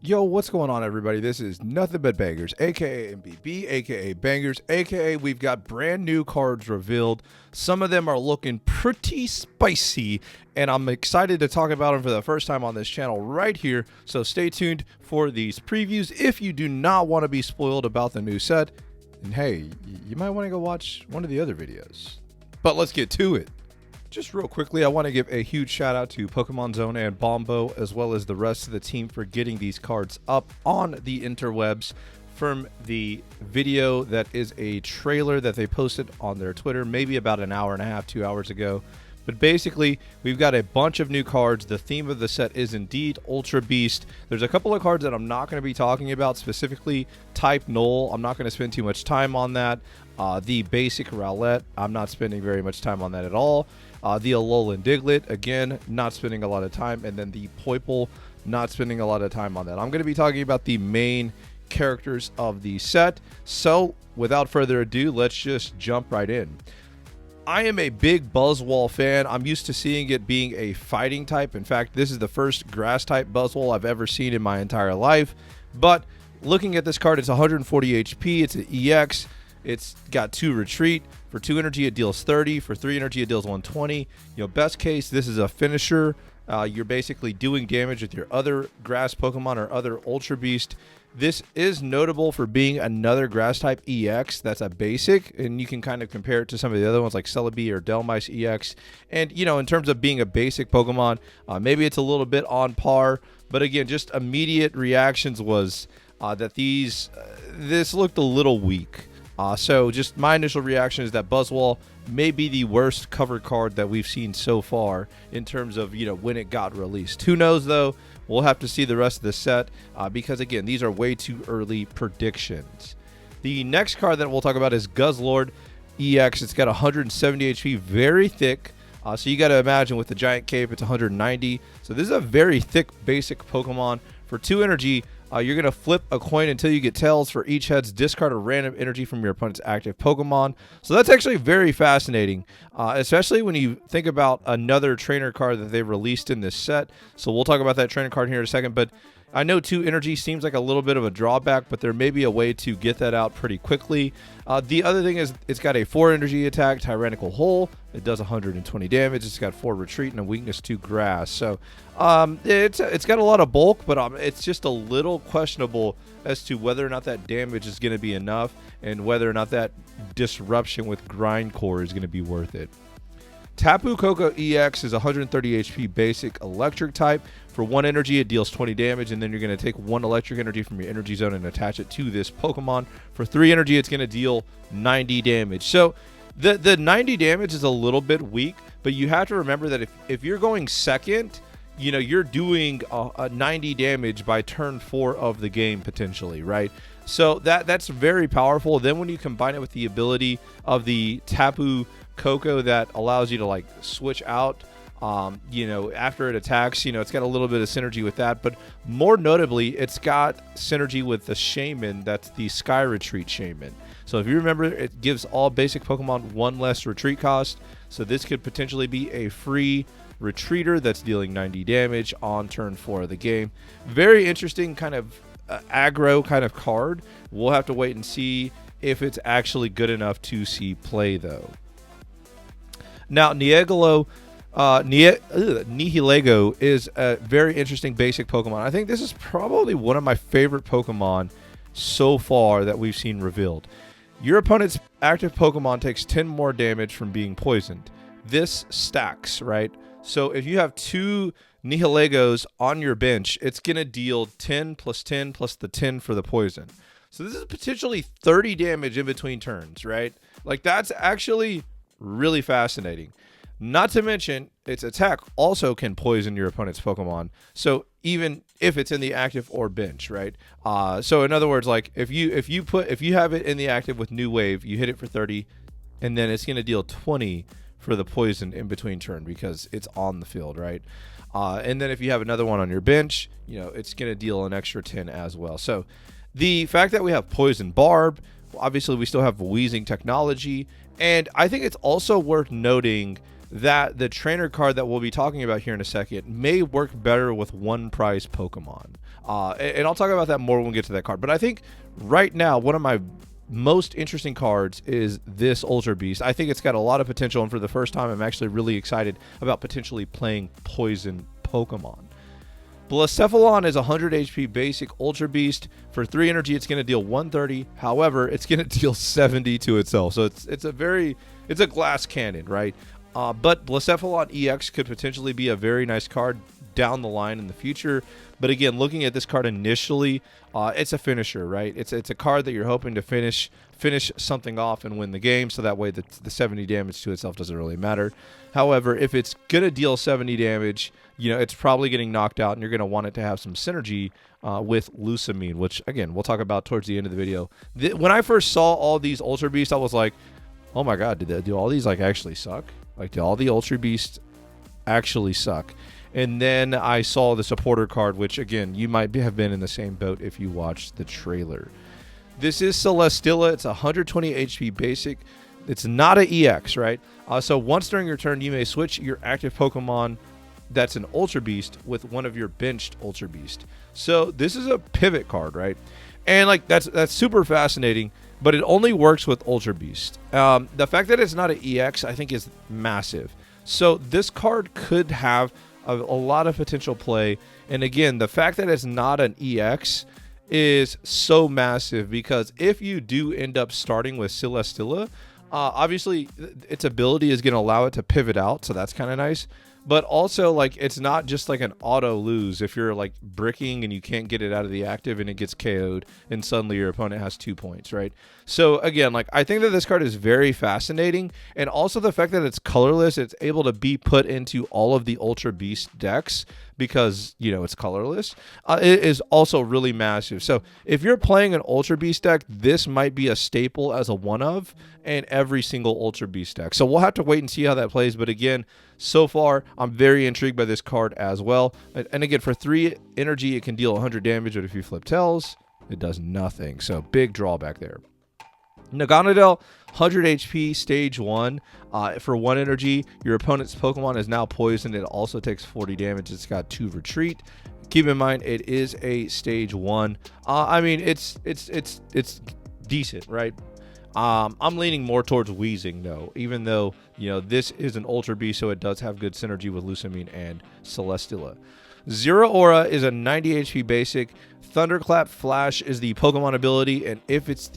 Yo, what's going on, everybody? This is Nothing But Bangers, aka MBB, aka Bangers, aka we've got brand new cards revealed. Some of them are looking pretty spicy, and I'm excited to talk about them for the first time on this channel right here. So stay tuned for these previews if you do not want to be spoiled about the new set. And hey, you might want to go watch one of the other videos. But let's get to it. Just real quickly, I want to give a huge shout out to Pokemon Zone and Bombo, as well as the rest of the team for getting these cards up on the interwebs from the video that is a trailer that they posted on their Twitter, maybe about an hour and a half, 2 hours ago. But basically, we've got a bunch of new cards. The theme of the set is indeed Ultra Beast. There's a couple of cards that I'm not going to be talking about, specifically Type Null. I'm not going to spend too much time on that. The basic Rowlet, I'm not spending very much time on that at all. The Alolan Diglett, again, not spending a lot of time. And then the Poipole, not spending a lot of time on that. I'm going to be talking about the main characters of the set. So, without further ado, let's just jump right in. I am a big Buzzwole fan. I'm used to seeing it being a fighting type. In fact, this is the first grass type Buzzwole I've ever seen in my entire life. But looking at this card, it's 140 HP. It's an EX. It's got 2 retreat. For 2 energy, it deals 30. For 3 energy, it deals 120. You know, best case, this is a finisher. You're basically doing damage with your other grass Pokemon or other Ultra Beast. This is notable for being another grass type EX that's a basic, and you can kind of compare it to some of the other ones like Serebii or Delmice EX. And, you know, in terms of being a basic Pokemon, maybe it's a little bit on par. But again, just immediate reactions was that this looked a little weak. So just my initial reaction is that Buzzwole may be the worst cover card that we've seen so far in terms of, you know, when it got released. Who knows, though? We'll have to see the rest of the set because, again, these are way too early predictions. The next card that we'll talk about is Guzzlord EX. It's got 170 HP, very thick. So you got to imagine with the giant cape, it's 190. So this is a very thick basic Pokemon. For 2 energy, you're going to flip a coin until you get tails. For each heads, discard a random energy from your opponent's active Pokemon. So that's actually very fascinating, especially when you think about another trainer card that they've released in this set. So we'll talk about that trainer card here in a second. But I know 2 energy seems like a little bit of a drawback, but there may be a way to get that out pretty quickly. The other thing is it's got a 4 energy attack, Tyrannical Hole. It does 120 damage. It's got 4 retreat and a weakness to grass. So it's got a lot of bulk, but it's just a little questionable as to whether or not that damage is going to be enough and whether or not that disruption with Grindcore is going to be worth it. Tapu Koko EX is 130 HP basic electric type. For 1 energy, it deals 20 damage, and then you're going to take 1 electric energy from your energy zone and attach it to this Pokemon. For 3 energy, it's going to deal 90 damage. So the 90 damage is a little bit weak, but you have to remember that if you're going second, you know, you're doing a 90 damage by turn 4 of the game potentially, right? So that's very powerful. Then when you combine it with the ability of the Tapu Koko that allows you to like switch out, you know, after it attacks, you know, it's got a little bit of synergy with that. But more notably, it's got synergy with the Shaman. That's the Sky Retreat Shaman. So if you remember, it gives all basic Pokemon 1 less retreat cost. So this could potentially be a free retreater that's dealing 90 damage on turn 4 of the game. Very interesting kind of aggro kind of card. We'll have to wait and see if it's actually good enough to see play, though. Now, Nihilego is a very interesting basic Pokemon. I think this is probably one of my favorite Pokemon so far that we've seen revealed. Your opponent's active Pokemon takes 10 more damage from being poisoned. This stacks, right? So if you have 2 Nihilegos on your bench, it's going to deal 10 plus 10 plus the 10 for the poison. So this is potentially 30 damage in between turns, right? Like, that's actually really fascinating. Not to mention, its attack also can poison your opponent's Pokemon. So even if it's in the active or bench, right? So in other words, like if you have it in the active with New Wave, you hit it for 30, and then it's going to deal 20 for the poison in between turn because it's on the field, right? And then if you have another one on your bench, you know, it's going to deal an extra 10 as well. So the fact that we have Poison Barb, obviously we still have Wheezing technology, and I think it's also worth noting that the trainer card that we'll be talking about here in a second may work better with one prize Pokemon. And I'll talk about that more when we get to that card. But I think right now, one of my most interesting cards is this Ultra Beast. I think it's got a lot of potential, and for the first time, I'm actually really excited about potentially playing Poison Pokemon. Blacephalon is 100 HP basic Ultra Beast. For 3 energy, it's going to deal 130. However, it's going to deal 70 to itself. So it's a glass cannon, right? But Blacephalon EX could potentially be a very nice card down the line in the future. But again, looking at this card initially, it's a finisher, right? It's a card that you're hoping to finish something off and win the game, so that way the 70 damage to itself doesn't really matter. However, if it's going to deal 70 damage, it's probably getting knocked out, and you're going to want it to have some synergy with Lusamine, which, again, we'll talk about towards the end of the video. When I first saw all these Ultra Beasts, I was like, oh my god, do all these actually suck? Like, do all the Ultra Beasts actually suck? And then I saw the supporter card, which, again, you might have been in the same boat if you watched the trailer. This is Celesteela. It's 120 HP basic. It's not an EX, right? So once during your turn, you may switch your active Pokemon that's an Ultra Beast with one of your benched Ultra Beast. So this is a pivot card, right? And like that's super fascinating, but it only works with Ultra Beast. The fact that it's not an EX, I think, is massive. So this card could have a lot of potential play. And again, the fact that it's not an EX is so massive, because if you do end up starting with Celesteela, obviously its ability is going to allow it to pivot out, so that's kind of nice. But also, like, it's not just like an auto lose if you're like bricking and you can't get it out of the active and it gets KO'd and suddenly your opponent has 2 points, right? So again, like, I think that this card is very fascinating, and also the fact that it's colorless, it's able to be put into all of the Ultra Beast decks because, it's colorless, it is also really massive. So if you're playing an Ultra Beast deck, this might be a staple as a one-of in every single Ultra Beast deck. So we'll have to wait and see how that plays. But again, so far, I'm very intrigued by this card as well. And again, for 3 energy, it can deal 100 damage, but if you flip tails, it does nothing. So big drawback there. Naganadel, 100 HP, stage 1. For 1 energy, your opponent's Pokemon is now poisoned. It also takes 40 damage. It's got 2 retreat. Keep in mind, it is a stage 1. I mean, it's decent, right? I'm leaning more towards Wheezing, though, even though, this is an Ultra Beast, so it does have good synergy with Lusamine and Celesteela. Zeraora is a 90 HP basic. Thunderclap Flash is the Pokemon ability, and if it's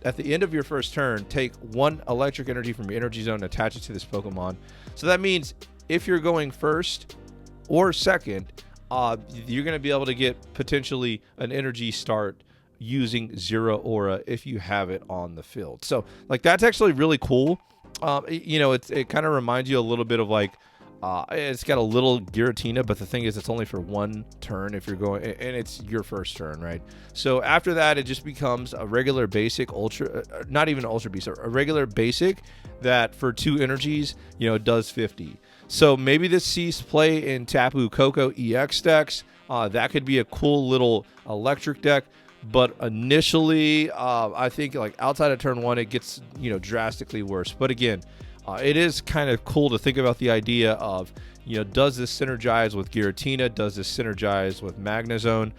at the end of your first turn, take 1 electric energy from your energy zone and attach it to this Pokemon. So that means if you're going first or second, you're going to be able to get potentially an energy start using Zeraora if you have it on the field. So like, that's actually really cool. It kind of reminds you a little bit of like, it's got a little Giratina, but the thing is, it's only for 1 turn if you're going, and it's your first turn, right? So after that, it just becomes a regular basic not even an Ultra Beast, a regular basic that for 2 energies, does 50. So maybe this sees play in Tapu Koko EX decks. That could be a cool little electric deck. But initially, I think like outside of turn 1, it gets, drastically worse. But again, it is kind of cool to think about the idea of, does this synergize with Giratina? Does this synergize with Magnezone?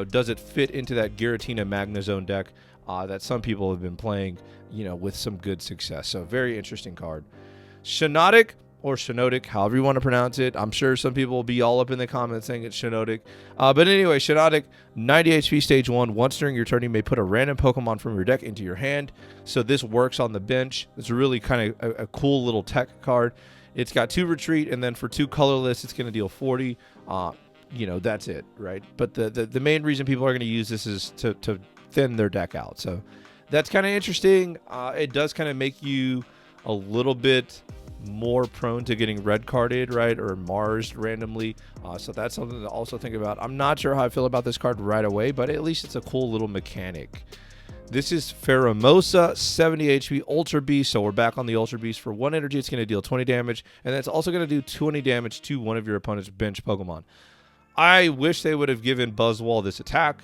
Does it fit into that Giratina Magnezone deck that some people have been playing, with some good success? So very interesting card. Shiinotic, or Shiinotic, however you want to pronounce it. I'm sure some people will be all up in the comments saying it's Shiinotic. But anyway, Shiinotic, 90 HP stage 1. Once during your turn, you may put a random Pokemon from your deck into your hand. So this works on the bench. It's really kind of a cool little tech card. It's got 2 retreat, and then for 2 colorless, it's going to deal 40. That's it, right? But the main reason people are going to use this is to thin their deck out. So that's kind of interesting. It does kind of make you a little bit more prone to getting red carded, right, or Marsed randomly. So that's something to also think about. I'm not sure how I feel about this card right away, but at least it's a cool little mechanic. This is Pheramosa, 70 HP Ultra Beast. So we're back on the Ultra Beast. For 1 energy, it's going to deal 20 damage, and it's also going to do 20 damage to one of your opponent's bench Pokemon. I wish they would have given Buzzwole this attack.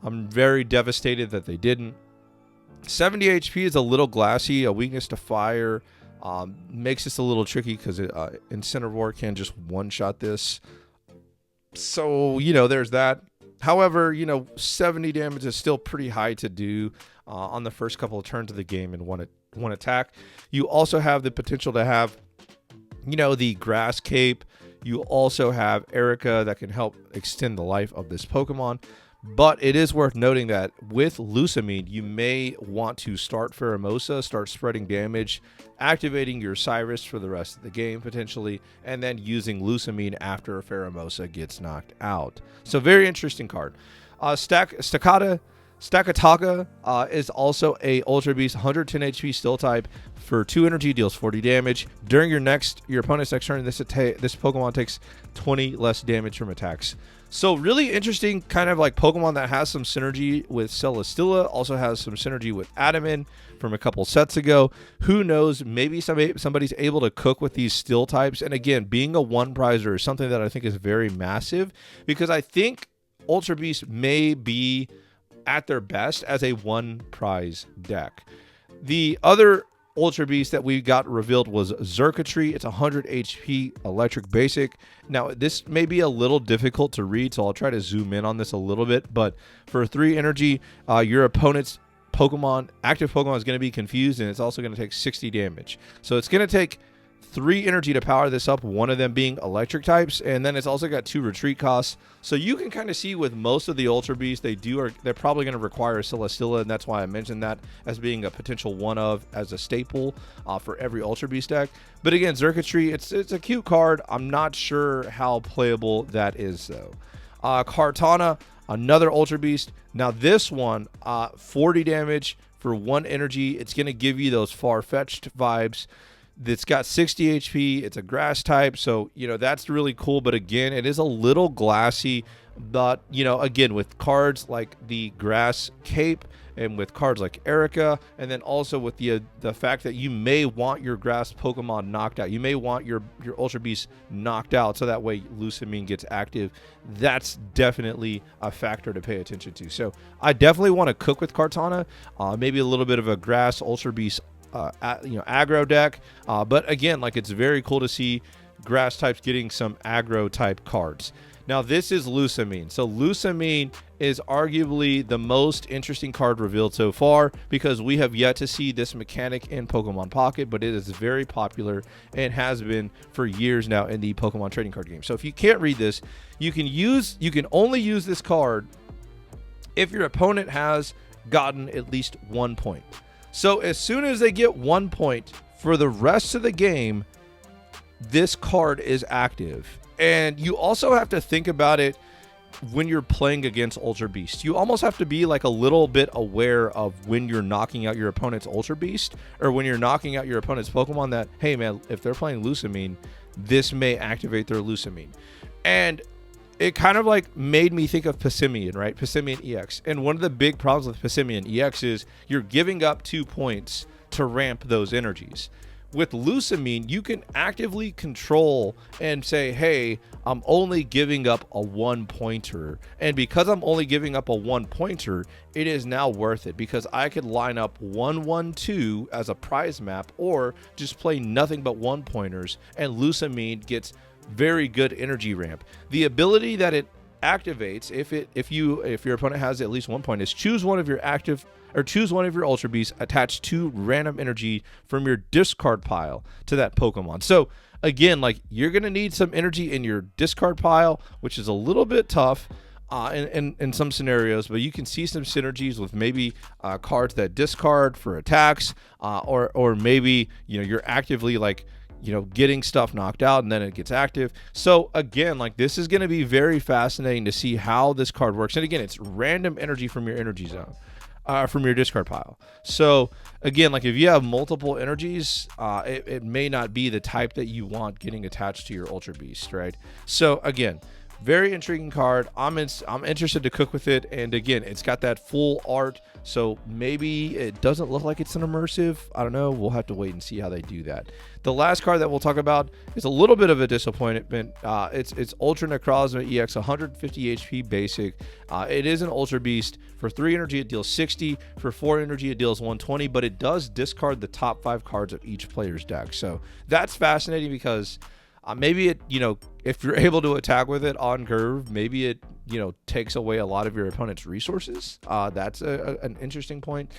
I'm very devastated that they didn't. 70 HP is a little glassy, a weakness to fire. Makes this a little tricky because Incineroar can just one-shot this. So, there's that. However, 70 damage is still pretty high to do on the first couple of turns of the game in one attack. You also have the potential to have, the Grass Cape. You also have Erica that can help extend the life of this Pokemon. But it is worth noting that with Lusamine, you may want to start Pheramosa, start spreading damage, activating your Cyrus for the rest of the game potentially, and then using Lusamine after Pheramosa gets knocked out. So very interesting card. Stakataka is also a Ultra Beast, 110 HP Steel type for 2 energy, deals 40 damage. During your opponent's next turn, this Pokemon takes 20 less damage from attacks. So really interesting kind of like Pokemon that has some synergy with Celesteela, also has some synergy with Adaman from a couple sets ago. Who knows, maybe somebody's able to cook with these Steel types. And again, being a one prizer is something that I think is very massive, because I think Ultra Beast may be at their best as a one prize deck. The other Ultra Beast that we got revealed was Xurkitree. It's 100 HP electric basic. Now, this may be a little difficult to read, so I'll try to zoom in on this a little bit. But for 3 energy, your opponent's active Pokemon is going to be confused, and it's also going to take 60 damage. So it's going to take 3 energy to power this up, one of them being electric types, and then it's also got 2 retreat costs. So you can kind of see with most of the Ultra Beasts, they're probably going to require a Celesteela, and that's why I mentioned that as being a potential as a staple for every Ultra Beast deck. But again, Xurkitree, it's a cute card. I'm not sure how playable that is though. Kartana, another Ultra Beast. Now this one, 40 damage for 1 energy. It's going to give you those far-fetched vibes. It's got 60 HP. It's a grass type, so that's really cool. But again, it is a little glassy. But again, with cards like the Grass Cape and with cards like Erica, and then also with the fact that you may want your grass Pokemon knocked out, you may want your Ultra Beast knocked out, so that way Lusamine gets active. That's definitely a factor to pay attention to. So I definitely want to cook with Kartana, maybe a little bit of a grass Ultra Beast aggro deck, but again, it's very cool to see grass types getting some aggro type cards. Now this is Lusamine. So Lusamine is arguably the most interesting card revealed so far, because we have yet to see this mechanic in Pokemon Pocket, but it is very popular and has been for years now in the Pokemon trading card game. So if you can't read this, you can only use this card if your opponent has gotten at least 1 point. So as soon as they get 1 point for the rest of the game, this card is active. And you also have to think about it when you're playing against Ultra Beast. You almost have to be a little bit aware of when you're knocking out your opponent's Ultra Beast, or when you're knocking out your opponent's Pokemon, that, hey man, if they're playing Lusamine, this may activate their Lusamine. And it kind of made me think of Passimian, right? Passimian EX. And one of the big problems with Passimian EX is you're giving up 2 points to ramp those energies. With Lusamine, you can actively control and say, hey, I'm only giving up a 1-pointer. And because I'm only giving up a 1-pointer, it is now worth it, because I could line up 1-1-2 as a prize map, or just play nothing but 1-pointers, and Lusamine gets very good energy ramp. The ability that it activates, if your opponent has at least 1 point, is choose one of your Ultra Beasts, attach 2 random energy from your discard pile to that Pokemon. So again, you're gonna need some energy in your discard pile, which is a little bit tough in some scenarios, but you can see some synergies with maybe cards that discard for attacks, or maybe you're actively getting stuff knocked out and then it gets active. So again, this is going to be very fascinating to see how this card works. And again, it's random energy from your energy zone, from your discard pile. So again, if you have multiple energies, it may not be the type that you want getting attached to your Ultra Beast, right? So again, very intriguing card. I'm interested to cook with it, and again, it's got that full art, so maybe it doesn't look like it's an immersive. I don't know. We'll have to wait and see how they do that. The last card that we'll talk about is a little bit of a disappointment. It's Ultra Necrozma EX, 150 HP basic. It is an Ultra Beast. For 3 energy, it deals 60. For 4 energy, it deals 120, but it does discard the top 5 cards of each player's deck. So that's fascinating because maybe it, if you're able to attack with it on curve, maybe it, takes away a lot of your opponent's resources. That's an interesting point.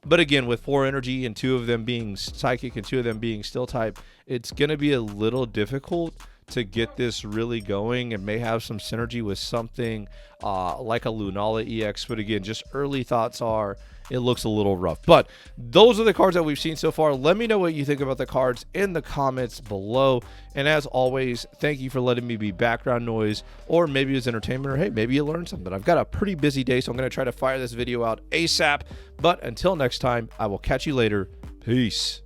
But again, with 4 energy and 2 of them being psychic and 2 of them being steel type, it's going to be a little difficult to get this really going, and may have some synergy with something like a Lunala EX. But again, just early thoughts are it looks a little rough. But those are the cards that we've seen so far. Let me know what you think about the cards in the comments below. And as always, thank you for letting me be background noise, or maybe it's entertainment, or hey, maybe you learned something. I've got a pretty busy day, so I'm going to try to fire this video out ASAP. But until next time, I will catch you later. Peace.